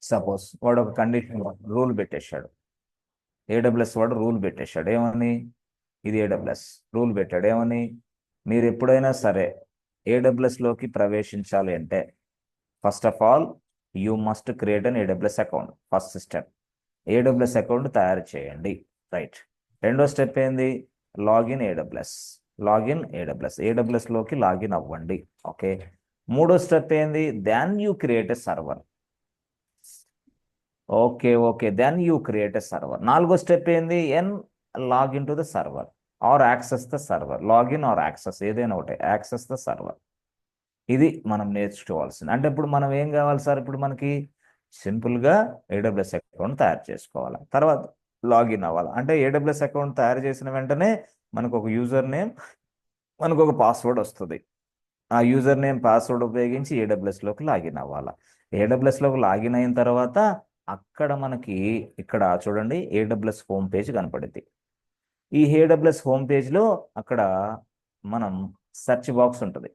Suppose వాడు ఒక condition rule పెట్టేశాడు. ఏడబ్ల్యూఎస్ వాడు రూల్ పెట్టేశాడు ఏమని, ఇది ఏడబ్ల్యూఎస్ రూల్ పెట్టాడు ఏమని, మీరు ఎప్పుడైనా సరే ఏడబ్ల్యూఎస్లోకి ప్రవేశించాలి అంటే first of all you must create an AWS account. First step AWS account తయారు చేయండి. రైట్. రెండో స్టెప్ ఏంది, లాగిన్ ఏడబ్ల్యూఎస్. లాగిన్ ఏడబ్ల్యూఎస్, ఏడబ్ల్యూఎస్లోకి లాగిన్ అవ్వండి. ఓకే. మూడో స్టెప్ ఏంది, then you create a server. Okay okay, then you create a server. నాలుగో step ఏంది, and login to the server or access the server. Login or access ఏదైనా ఒకటి, access the server. ఇది మనం నేర్చుకోవాల్సింది. అంటే ఇప్పుడు మనం ఏం కావాలి సార్, ఇప్పుడు మనకి సింపుల్గా ఏడబ్ల్యూఎస్ అకౌంట్ తయారు చేసుకోవాలి, తర్వాత లాగిన్ అవ్వాలి. అంటే ఏడబ్ల్యూఎస్ అకౌంట్ తయారు చేసిన వెంటనే మనకు ఒక యూజర్ నేమ్, మనకు ఒక పాస్వర్డ్ వస్తుంది. ఆ యూజర్ నేమ్ పాస్వర్డ్ ఉపయోగించి ఏడబ్ల్యూఎస్లోకి లాగిన్ అవ్వాలి. ఏడబ్ల్యూఎస్లోకి లాగిన్ అయిన తర్వాత అక్కడ మనకి ఇక్కడ చూడండి ఏడబ్ల్యూఎస్ హోమ్ పేజ్ కనపడుద్ది. ఈ ఏడబ్ల్యూఎస్ హోమ్ పేజ్లో అక్కడ మనం సెర్చ్ బాక్స్ ఉంటుంది.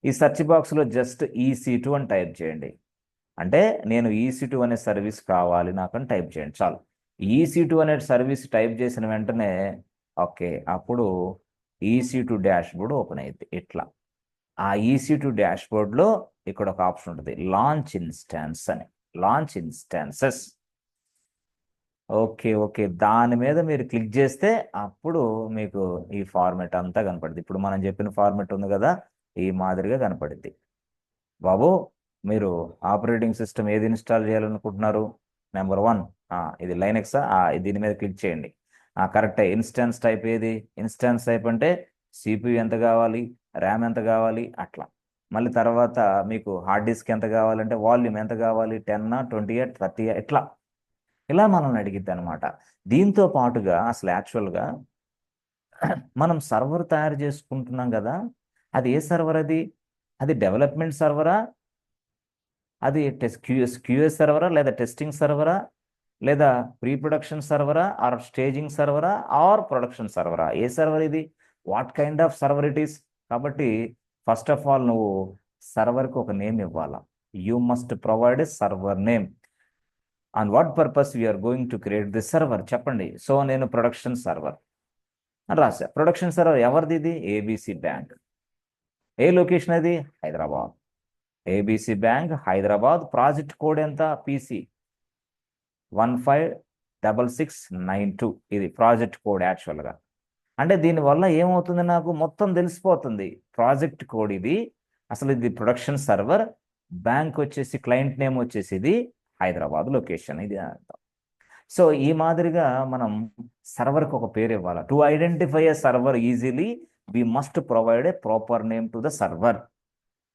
ఈ సెర్చ్ బాక్స్లో జస్ట్ EC2 అని టైప్ చేయండి. అంటే నేను EC2 అనే సర్వీస్ కావాలి నాకని టైప్ చేయండి చాలు. EC2 అనే సర్వీస్ టైప్ చేసిన వెంటనే ఓకే, అప్పుడు EC2 డాష్ బోర్డ్ ఓపెన్ అయింది. ఇట్లా ఆ EC2 డాష్ బోర్డ్లో ఇక్కడ ఒక ఆప్షన్ ఉంటుంది, లాంచ్ ఇన్స్టాన్స్ అని. Launch instances. ఓకే ఓకే, దాని మీద మీరు క్లిక్ చేస్తే అప్పుడు మీకు ఈ ఫార్మెట్ అంతా కనపడుతుంది. ఇప్పుడు మనం చెప్పిన ఫార్మెట్ ఉంది కదా, ఈ మాదిరిగా కనపడుద్ది. బాబు మీరు ఆపరేటింగ్ సిస్టమ్ ఏది ఇన్స్టాల్ చేయాలనుకుంటున్నారు, నెంబర్ 1 ఇది లైనెక్సా, దీని మీద క్లిక్ చేయండి. కరెక్టే. ఇన్స్టాన్స్ టైప్ ఏది, ఇన్స్టాన్స్ టైప్ అంటే CPU ఎంత కావాలి, ర్యామ్ ఎంత కావాలి అట్లా. మళ్ళీ తర్వాత మీకు హార్డ్ డిస్క్ ఎంత కావాలంటే వాల్యూమ్ ఎంత కావాలి, 10 20 30 ఇట్లా. ఇలా మనల్ని అడిగిద్ది అనమాట. దీంతో పాటుగా అసలు యాక్చువల్గా మనం సర్వర్ తయారు చేసుకుంటున్నాం కదా, అది ఏ సర్వర్, అది డెవలప్మెంట్ సర్వరా, అది క్యూఎస్ సర్వరా, లేదా టెస్టింగ్ సర్వరా, లేదా ప్రీ ప్రొడక్షన్ సర్వరా, ఆర్ స్టేజింగ్ సర్వరా, ఆర్ ప్రొడక్షన్ సర్వరా, ఏ సర్వర్ ఇది, what kind of server it is. కాబట్టి ఫస్ట్ ఆఫ్ ఆల్ నువ్వు సర్వర్కి ఒక నేమ్ ఇవ్వాలా. You must provide a server name. On what purpose we are going to create this server చెప్పండి. సో నేను ప్రొడక్షన్ సర్వర్ అని రాశా. ప్రొడక్షన్ సర్వర్ ఎవరిది, ఇది ABC బ్యాంక్. ఏ లొకేషన్ అది, Hyderabad. ABC bank Hyderabad. Project code ఎంత, PC 156692. ఇది ప్రాజెక్ట్ కోడ్ యాక్చువల్గా. అంటే దీనివల్ల ఏమవుతుంది, నాకు మొత్తం తెలిసిపోతుంది. ప్రాజెక్ట్ కోడ్ ఇది, అసలు ఇది ప్రొడక్షన్ సర్వర్, బ్యాంక్ వచ్చేసి క్లయింట్ నేమ్ వచ్చేసి ఇది హైదరాబాద్ లొకేషన్ ఇది అర్థం. సో ఈ మాదిరిగా మనం సర్వర్కి ఒక పేరు ఇవ్వాలి. To identify a server easily we must provide a proper name to the server.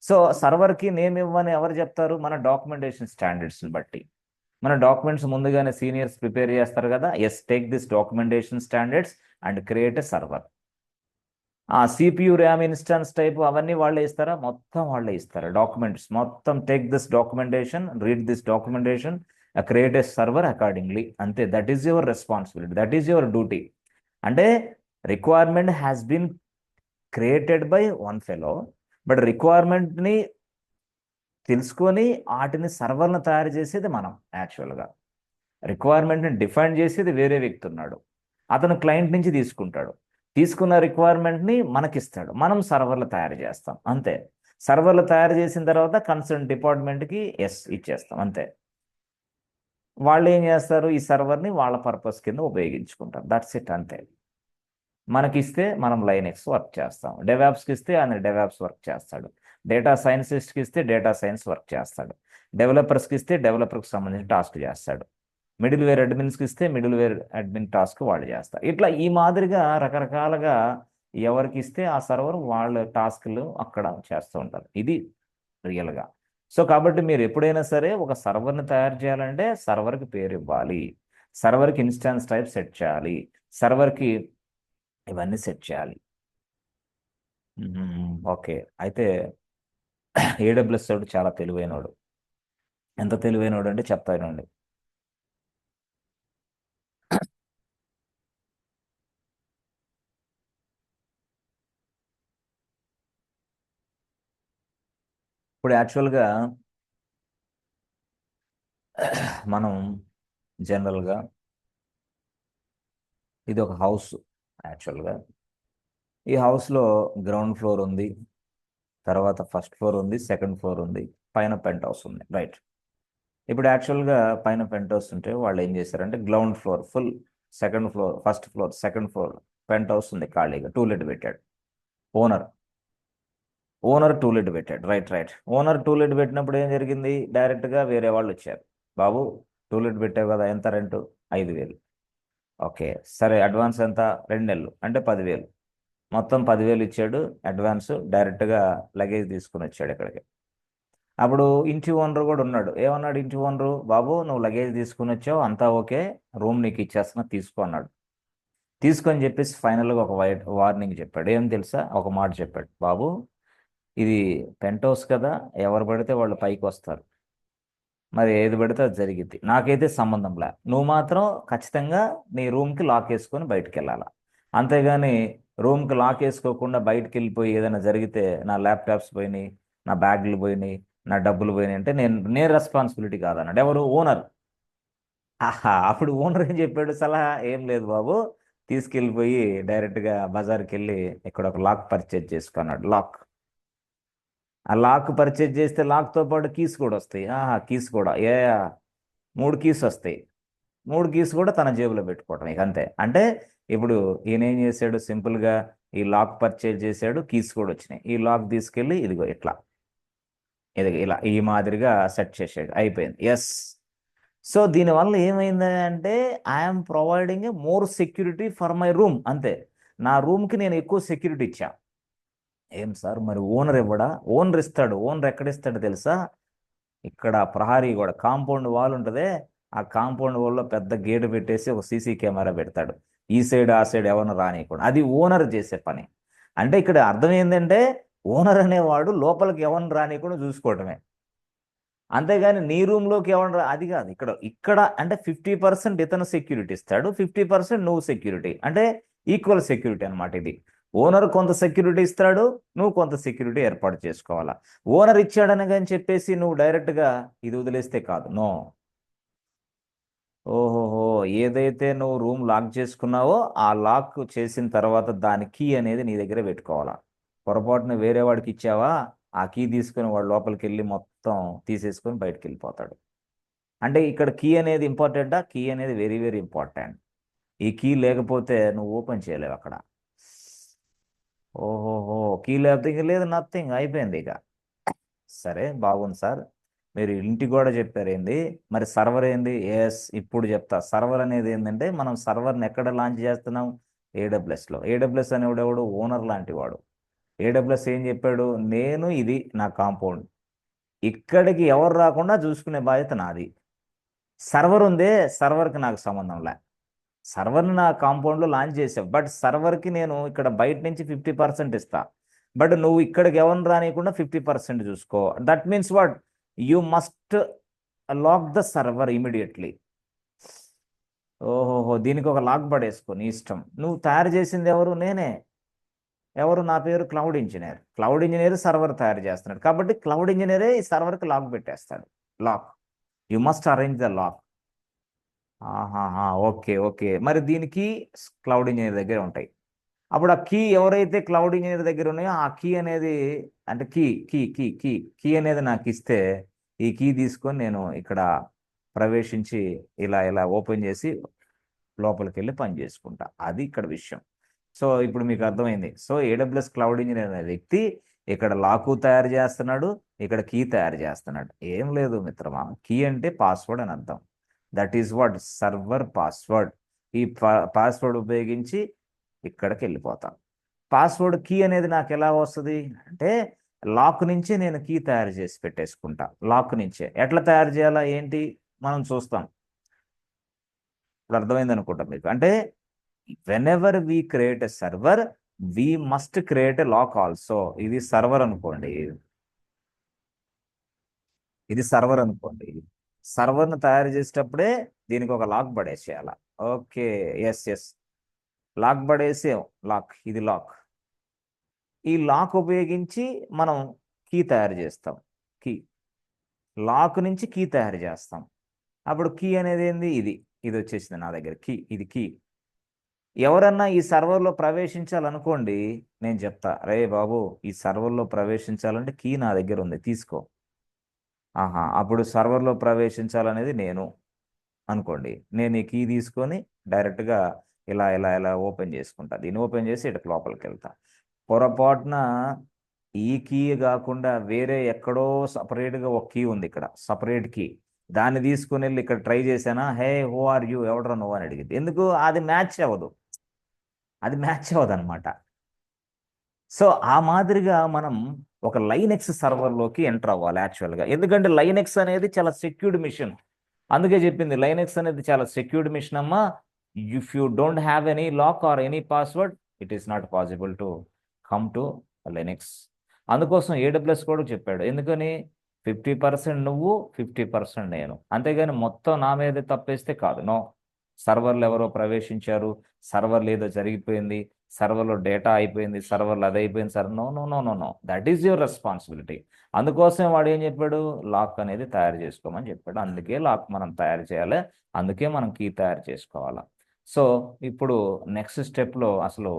So సర్వర్కి నేమ్ ఇవ్వని ఎవరు చెప్తారు, మన డాక్యుమెంటేషన్ స్టాండర్డ్స్ని బట్టి. మన డాక్యుమెంట్స్ ముందుగానే సీనియర్స్ ప్రిపేర్ చేస్తారు కదా, yes take this documentation standards and create a server. CPU RAM instance type అవన్నీ వాళ్ళే ఇస్తారా, మొత్తం వాళ్ళే ఇస్తారు. డాక్యుమెంట్స్ మొత్తం take this documentation, read this documentation, create a server accordingly. అంతే, that is your responsibility, that is your duty. అంటే requirement has been created by one fellow, but రిక్వైర్మెంట్ని తెలుసుకొని వాటిని సర్వర్ను తయారు చేసేది మనం. యాక్చువల్గా రిక్వైర్మెంట్ని డిఫైన్ చేసేది వేరే వ్యక్తి ఉన్నాడు, అతను క్లయింట్ నుంచి తీసుకుంటాడు, తీసుకున్న రిక్వైర్మెంట్ని మనకిస్తాడు, మనం సర్వర్లు తయారు చేస్తాం అంతే. సర్వర్లు తయారు చేసిన తర్వాత కన్సర్న్ డిపార్ట్మెంట్కి ఎస్ ఇచ్చేస్తాం అంతే. వాళ్ళు ఏం చేస్తారు, ఈ సర్వర్ని వాళ్ళ పర్పస్ కింద ఉపయోగించుకుంటారు, దట్స్ ఇట్ అంతే. మనకిస్తే మనం లైనెక్స్ వర్క్ చేస్తాం, డెవాప్స్కి ఇస్తే ఆయన డెవాప్స్ వర్క్ చేస్తాడు, డేటా సైన్సిస్ట్కి ఇస్తే డేటా సైన్స్ వర్క్ చేస్తాడు, డెవలపర్స్కి ఇస్తే డెవలపర్కి సంబంధించిన టాస్క్ చేస్తాడు, మిడిల్ వేర్ అడ్మిన్స్కి ఇస్తే మిడిల్ వేర్ అడ్మిన్ టాస్క్ వాళ్ళు చేస్తారు. ఇట్లా ఈ మాదిరిగా రకరకాలుగా ఎవరికి ఇస్తే ఆ సర్వర్ వాళ్ళ టాస్క్లు అక్కడ చేస్తూ ఉంటారు. ఇది రియల్గా. సో కాబట్టి మీరు ఎప్పుడైనా సరే ఒక సర్వర్ని తయారు చేయాలంటే సర్వర్కి పేరు ఇవ్వాలి, సర్వర్కి ఇన్స్టాన్స్ టైప్ సెట్ చేయాలి, సర్వర్కి ఇవన్నీ సెట్ చేయాలి. ఓకే. అయితే AWS వాడు చాలా తెలివైనవాడు. ఎంత తెలివైనవాడు అంటే చెప్తానండి. ఇప్పుడు యాక్చువల్గా మనం జనరల్గా ఇది ఒక హౌస్ యాక్చువల్గా. ఈ హౌస్లో గ్రౌండ్ ఫ్లోర్ ఉంది, తర్వాత ఫస్ట్ ఫ్లోర్ ఉంది, సెకండ్ ఫ్లోర్ ఉంది, పైన పెంట్ హౌస్ ఉంది, రైట్. ఇప్పుడు యాక్చువల్గా పైన పెంట్ హౌస్ ఉంటే వాళ్ళు ఏం చేశారంటే ground floor full, second floor, first floor, second floor penthouse ఉంది ఖాళీగా, టూలెట్ పెట్టాడు ఓనర్. ఓనర్ టూలెట్ పెట్టాడు, రైట్ రైట్. ఓనర్ టూలెట్ పెట్టినప్పుడు ఏం జరిగింది, డైరెక్ట్గా వేరే వాళ్ళు వచ్చారు. బాబు టూలెట్ పెట్టావు కదా, ఎంత రెంట్? 5,000. ఓకే సరే, అడ్వాన్స్ ఎంత? 2 నెలలు అంటే 10,000. మొత్తం 10,000 ఇచ్చాడు అడ్వాన్స్. డైరెక్ట్గా లగేజ్ తీసుకుని వచ్చాడు ఇక్కడికి. అప్పుడు ఇంటి ఓనర్ కూడా ఉన్నాడు. ఏమన్నాడు ఇంటి ఓనరు, బాబు నువ్వు లగేజ్ తీసుకుని వచ్చావు అంతా ఓకే, రూమ్ నీకు ఇచ్చేస్తున్నా తీసుకో అన్నాడు. తీసుకొని చెప్పేసి ఫైనల్గా ఒక వార్నింగ్ చెప్పాడు. ఏం తెలుసా, ఒక మాట చెప్పాడు, బాబు ఇది పెంట్ హౌస్ కదా, ఎవరు పడితే వాళ్ళు పైకి వస్తారు, మరి ఏది పడితే అది జరిగిద్ది, నాకైతే సంబంధంలే, నువ్వు మాత్రం ఖచ్చితంగా నీ రూమ్కి లాక్ వేసుకొని బయటికి వెళ్ళాలా. అంతేగాని రూమ్కి లాక్ వేసుకోకుండా బయటికి వెళ్ళిపోయి ఏదైనా జరిగితే నా ల్యాప్టాప్స్ పోయినాయి, నా బ్యాగులు పోయినాయి, నా డబ్బులు పోయినాయి అంటే నేను రెస్పాన్సిబిలిటీ కాదన్నాడు. ఎవరు? ఓనర్. ఆహా, అప్పుడు ఓనర్ ఏం చెప్పాడు సలహా, ఏం లేదు బాబు, తీసుకెళ్ళిపోయి డైరెక్ట్గా బజార్కి వెళ్ళి ఇక్కడ ఒక లాక్ పర్చేజ్ చేసుకున్నాడు. లాక్, ఆ లాక్ పర్చేజ్ చేస్తే లాక్తో పాటు కీస్ కూడా వస్తాయి. ఆహా, కీస్ కూడా 3 కీస్ వస్తాయి. 3 కీస్ కూడా తన జేబులో పెట్టుకోవటం ఇక అంతే. అంటే ఇప్పుడు ఈయన ఏం చేశాడు, సింపుల్గా ఈ లాక్ పర్చేజ్ చేశాడు, కీస్ కూడా వచ్చినాయి. ఈ లాక్ తీసుకెళ్ళి ఇదిగో ఇట్లా, ఇదిగో ఇలా ఈ మాదిరిగా సెట్ చేసాడు, అయిపోయింది. ఎస్. సో దీనివల్ల ఏమైంది అంటే I'm providing a more security for my room, అంతే. నా రూమ్కి నేను ఎక్కువ సెక్యూరిటీ ఇచ్చా. ఏం సార్ మరి ఓనర్ ఇవ్వడా? ఓనర్ ఇస్తాడు. ఓనర్ ఎక్కడిస్తాడు తెలుసా? ఇక్కడ ప్రహరీ కూడా కాంపౌండ్ వాల్ ఉంటుందే, ఆ కాంపౌండ్ వాల్లో పెద్ద గేటు పెట్టేసి ఒక సీసీ కెమెరా పెడతాడు, ఈ సైడ్ ఆ సైడ్ ఎవరిని రానియకుండా. అది ఓనర్ చేసే పని. అంటే ఇక్కడ అర్థం ఏంటంటే ఓనర్ అనేవాడు లోపలికి ఎవరిని రానియకుండా చూసుకోవటమే, అంతేగాని నీ రూమ్లోకి ఎవరు అది కాదు. ఇక్కడ ఇక్కడ అంటే 50% ఇతను సెక్యూరిటీ ఇస్తాడు, 50% నువ్వు సెక్యూరిటీ, అంటే ఈక్వల్ సెక్యూరిటీ అనమాట ఇది. ఓనర్ కొంత సెక్యూరిటీ ఇస్తాడు, నువ్వు కొంత సెక్యూరిటీ ఏర్పాటు చేసుకోవాలా. ఓనర్ ఇచ్చాడని కానీ చెప్పేసి నువ్వు డైరెక్ట్గా ఇది వదిలేస్తే కాదు, నో. ఓహోహో, ఏదైతే నువ్వు రూమ్ లాక్ చేసుకున్నావో ఆ లాక్ చేసిన తర్వాత దాని కీ అనేది నీ దగ్గర పెట్టుకోవాలా. పొరపాటున వేరే వాడికి ఇచ్చావా, ఆ కీ తీసుకుని వాడు లోపలికి వెళ్ళి మొత్తం తీసేసుకొని బయటకు వెళ్ళిపోతాడు. అంటే ఇక్కడ కీ అనేది ఇంపార్టెంటా? కీ అనేది వెరీ వెరీ ఇంపార్టెంట్. ఈ కీ లేకపోతే నువ్వు ఓపెన్ చేయలేవు అక్కడ. ఓహోహో, కీ లేకపోతే ఇంక లేదు, నథింగ్, అయిపోయింది ఇక. సరే బాగుంది సార్, మీరు ఇంటికి కూడా చెప్పారు ఏంది, మరి సర్వర్ ఏంది? ఎస్, ఇప్పుడు చెప్తా. సర్వర్ అనేది ఏంటంటే మనం సర్వర్ని ఎక్కడ లాంచ్ చేస్తున్నాం? ఏడబ్ల్యూఎస్లో. ఏడబ్ల్యూఎస్ అనేవాడు ఎవడు? ఓనర్ లాంటి వాడు. ఏడబ్ల్యూఎస్ ఏం చెప్పాడు, నేను ఇది నా కాంపౌండ్, ఇక్కడికి ఎవరు రాకుండా చూసుకునే బాధ్యత నాది. సర్వర్ ఉందే, సర్వర్కి నాకు సంబంధం లే. సర్వర్ని నా కాంపౌండ్లో లాంచ్ చేసావు, బట్ సర్వర్కి నేను ఇక్కడ బయట నుంచి 50% ఇస్తా, బట్ నువ్వు ఇక్కడికి ఎవరిని రానియకుండా 50% చూసుకో. That means what, you must lock the server immediately. ఓహోహో, దీనికి ఒక లాక్ పడేసుకో, నీ ఇష్టం. నువ్వు తయారు చేసింది ఎవరు? నేనే. ఎవరు? నా పేరు cloud engineer. Cloud engineer server తయారు చేస్తున్నాడు కాబట్టి క్లౌడ్ ఇంజనీరే ఈ సర్వర్కి లాక్ పెట్టేస్తాడు. Lock, you must arrange the lock. ఆహాహా, ఓకే ఓకే. మరి దీనికి క్లౌడ్ ఇంజనీర్ దగ్గర ఉంటాయి. అప్పుడు ఆ కీ ఎవరైతే క్లౌడ్ ఇంజనీర్ దగ్గర ఉన్నాయో ఆ కీ అనేది, అంటే key key key key key అనేది నాకు ఇస్తే ఈ కీ తీసుకొని నేను ఇక్కడ ప్రవేశించి ఇలా ఇలా ఓపెన్ చేసి లోపలికి వెళ్ళి పని చేసుకుంటా. అది ఇక్కడ విషయం. సో ఇప్పుడు మీకు అర్థమైంది. సో ఏడబ్ల్యూఎస్ క్లౌడ్ ఇంజనీర్ అనే వ్యక్తి ఇక్కడ లాకు తయారు చేస్తున్నాడు, ఇక్కడ కీ తయారు చేస్తున్నాడు. ఏం లేదు మిత్రమా, కీ అంటే పాస్వర్డ్ అని అర్థం. That is what, server password. ఈ పాస్వర్డ్ ఉపయోగించి ఇక్కడికి వెళ్ళిపోతాం. పాస్వర్డ్ కీ అనేది నాకు ఎలా వస్తుంది అంటే లాక్ నుంచే నేను కీ తయారు చేసి పెట్టేసుకుంటా. లాక్ నుంచే ఎట్లా తయారు చేయాలా ఏంటి మనం చూస్తాం. ఇప్పుడు అర్థమైంది అనుకుంటా మీకు. అంటే whenever we create a server, we must create a lock also. ఇది సర్వర్ అనుకోండి, ఇది సర్వర్ అనుకోండి. సర్వర్ను తయారు చేసేటప్పుడే దీనికి ఒక లాక్ పడేసేయాల. ఓకే, ఎస్ ఎస్, లాక్ పడేసాం. లాక్, ఇది లాక్. ఈ లాక్ ఉపయోగించి మనం కీ తయారు చేస్తాం. కీ, లాక్ నుంచి కీ తయారు చేస్తాం. అప్పుడు కీ అనేది ఏంది, ఇది వచ్చేసింది నా దగ్గర కీ, ఇది కీ. ఎవరన్నా ఈ సర్వర్లో ప్రవేశించాలనుకోండి, నేను చెప్తా, రే బాబు ఈ సర్వర్లో ప్రవేశించాలంటే కీ నా దగ్గర ఉంది తీసుకో. ఆహా, అప్పుడు సర్వర్లో ప్రవేశించాలనేది నేను అనుకోండి, నేను ఈ కీ తీసుకొని డైరెక్ట్గా ఇలా ఇలా ఇలా ఓపెన్ చేసుకుంటా. దీన్ని ఓపెన్ చేసి ఇటు లోపలికి వెళ్తా. పొరపాటున ఈ కీ కాకుండా వేరే ఎక్కడో సపరేట్గా ఒక కీ ఉంది, ఇక్కడ సపరేట్ కీ, దాన్ని తీసుకుని వెళ్ళి ఇక్కడ ట్రై చేశానా, హే హూ ఆర్ యూ, ఎవడరా నువ్వు అని అడిగింది. ఎందుకు, అది మ్యాచ్ అవ్వదు, అది మ్యాచ్ అవ్వదు అనమాట. సో ఆ మాదిరిగా మనం ఒక లైనెక్స్ సర్వర్లోకి ఎంటర్ అవ్వాలి యాక్చువల్గా. ఎందుకంటే లైనెక్స్ అనేది చాలా సెక్యూర్డ్ మిషన్. అందుకే చెప్పింది లైనెక్స్ అనేది చాలా సెక్యూర్డ్ మిషన్ అమ్మా. If you don't have any lock or any password, it is not possible to come to Linux. అందుకోసం ఏడబ్ల్యూఎస్ కూడా చెప్పాడు. ఎందుకని, 50% నువ్వు 50% నేను, అంతేగాని మొత్తం నా మీద తప్పేస్తే కాదు. నో, సర్వర్లు ఎవరో ప్రవేశించారు, సర్వర్లు ఏదో జరిగిపోయింది, సర్వర్లో డేటా అయిపోయింది, సర్వర్లు అది అయిపోయింది sir, no no no no no, that is your responsibility. అందుకోసం వాడు ఏం చెప్పాడు, లాక్ అనేది తయారు చేసుకోమని చెప్పాడు. అందుకే లాక్ మనం తయారు చేయాలి, అందుకే మనం కీ తయారు చేసుకోవాలా. సో ఇప్పుడు నెక్స్ట్ స్టెప్లో అసలు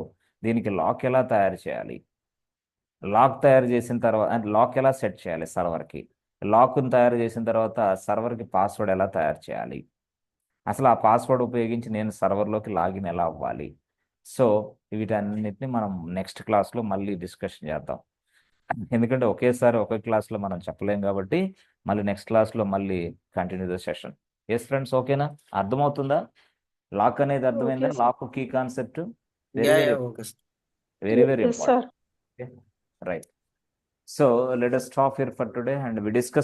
దీనికి లాక్ ఎలా తయారు చేయాలి, లాక్ తయారు చేసిన తర్వాత అంటే లాక్ ఎలా సెట్ చేయాలి సర్వర్కి, లాక్ని తయారు చేసిన తర్వాత సర్వర్కి పాస్వర్డ్ ఎలా తయారు చేయాలి, అసలు ఆ పాస్వర్డ్ ఉపయోగించి నేను సర్వర్లోకి లాగిన్ ఎలా అవ్వాలి. సో వీటన్నిటిని మనం నెక్స్ట్ క్లాస్లో మళ్ళీ డిస్కషన్ చేద్దాం. ఎందుకంటే ఒకేసారి ఒకే క్లాస్లో మనం చెప్పలేం కాబట్టి మళ్ళీ నెక్స్ట్ క్లాస్లో మళ్ళీ continue the session. Yes friends, ఓకేనా, అర్థమవుతుందా? లాక్ అనేది ఓకే అర్థమైందా, sir. Lock key concept very Yeah, very yeah, okay. Very very yes sir. Important. Right. So let us stop here for today and we discuss